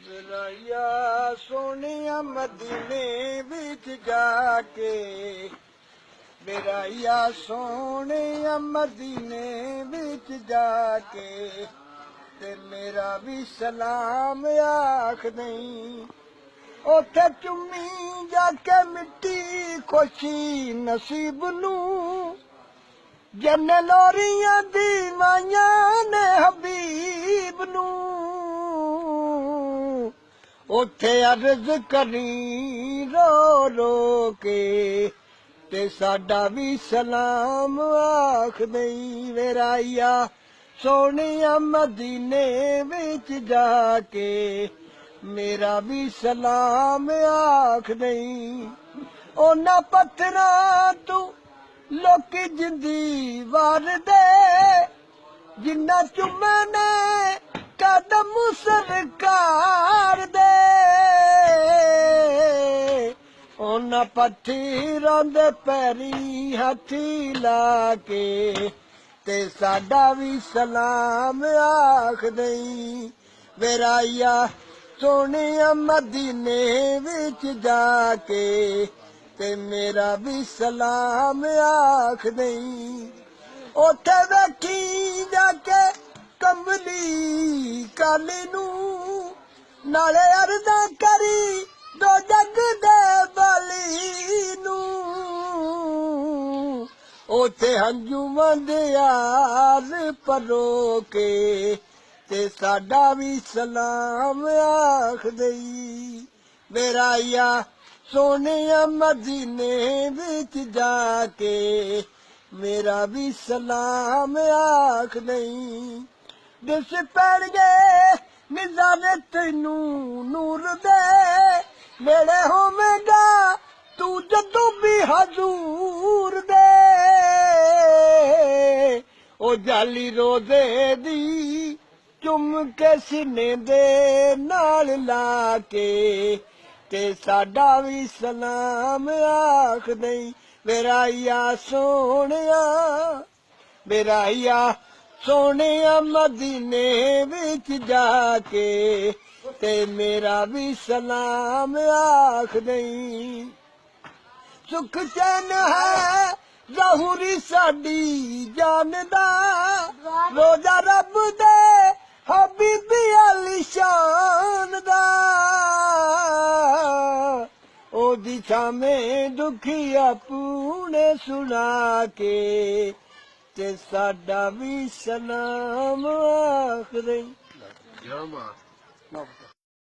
ਵਿਰਾਇਆ ਸੋਹਣਿਆ ਮਦੀਨੇ ਵਿੱਚ ਜਾ ਕੇ, ਵਿਰਾਇਆ ਸੋਹਣਿਆ ਮਦੀਨੇ ਵਿੱਚ ਜਾ ਕੇ, ਤੇ ਮੇਰਾ ਵੀ ਸਲਾਮ ਆਖ ਦਈ। ਉੱਥੇ ਚੁੰਮੀ ਜਾ ਕੇ ਮਿੱਟੀ ਖੁਸ਼ੀ ਨਸੀਬ ਨੂੰ, ਜਨ ਲੋਰੀਆਂ ਦੀ ਮਾਈਆਂ ਨੇ ਹਬੀਬ ਨੂੰ। ਉੱਥੇ ਅਰਜ਼ ਕਰੀ ਰੋ ਰੋ ਕੇ, ਤੇ ਸਾਡਾ ਵੀ ਸਲਾਮ ਆਖ ਦਈ। ਵਿਰਾਇਆ ਸੋਹਣਿਆ ਮਦੀਨੇ ਵਿੱਚ ਜਾ ਕੇ, ਮੇਰਾ ਵੀ ਸਲਾਮ ਆਖ ਦਈ। ਉਹਨਾਂ ਪੱਥਰਾਂ ਤੋਂ ਲੋਕੀ ਜਿੰਦੀ ਵਾਰਦੇ, ਜਿੰਨਾ ਚੁੰਮੇ ਨੇ ਕਦਮ ਸਰਕਾਰ ਦੇ। ਉਹਨਾਂ ਪੱਥਰਾਂ ਦੇ ਪੈਰੀ ਹੱਥੀ ਲਾ ਕੇ, ਤੇ ਸਾਡਾ ਵੀ ਸਲਾਮ ਆਖ ਦਈ। ਵਿਰਾਇਆ ਸੋਹਣਿਆ ਮਦੀਨੇ ਵਿੱਚ ਜਾ ਕੇ, ਤੇ ਮੇਰਾ ਵੀ ਸਲਾਮ ਆਖ ਦਈ। ਉੱਥੇ ਵੇਖੀ ਜਾ ਕੇ ਕੰਬਲੀ ਕਾਲੀ ਨੂੰ, ਨਾਲੇ ਅਰਜ਼ਾਂ ਕਰੀ ਦੋ ਜੱਗ ਦੇ ਬਾਲੀ ਨੂੰ। ਉੱਥੇ ਹੰਝੂ ਮੰਦਿਆਰ ਪਰੋ ਕੇ, ਤੇ ਸਾਡਾ ਵੀ ਸਲਾਮ ਆਖ ਦਈ। ਵਿਰਾਇਆ ਸੋਹਣਿਆ ਮਦੀਨੇ ਵਿੱਚ ਜਾ ਕੇ, ਮੇਰਾ ਵੀ ਸਲਾਮ ਆਖ ਦਈ। ਦਿਸ ਪੈਣਗੇ ਨਿਜ਼ਾਰੇ ਤੈਨੂੰ ਨੂਰ ਦੇ, ਨੇੜੇ ਹੋਵੇਗਾ ਤੂੰ ਜਦੋਂ ਵੀ ਹਜ਼ੂਰ ਦੇ। ਉਹ ਜਾਲੀ ਰੋਜ਼ੇ ਦੀ ਚੁੰਮ ਕੇ ਸੀਨੇ ਦੇ ਨਾਲ ਲਾ ਕੇ, ਤੇ ਸਾਡਾ ਵੀ ਸਲਾਮ ਆਖ ਦਈ। ਵਿਰਾਇਆ ਸੋਹਣਿਆ, ਵਿਰਾਇਆ ਸੋਹਣਿਆ ਮਦੀਨੇ ਵਿੱਚ ਜਾ ਕੇ, ਤੇ ਮੇਰਾ ਵੀ ਸਲਾਮ ਆਖ ਦਈ। ਸੁਖ ਚੈਨ ਹੈ ਜ਼ਹੂਰੀ ਸਾਡੀ ਜਾਨ ਦਾ, ਰੋਜ਼ਾ ਰੱਬ ਦੇ ਹਬੀਬੀ ਆਲੀ ਸ਼ਾਨ ਦਾ। ਉਹਦੀ ਛਾਵੇਂ ਦੁਖੀ ਆਪਣੇ ਸੁਣਾ ਕੇ, ਤੇ ਸਾਡਾ ਵੀ ਸਲਾਮ ਆਖ ਦਈ।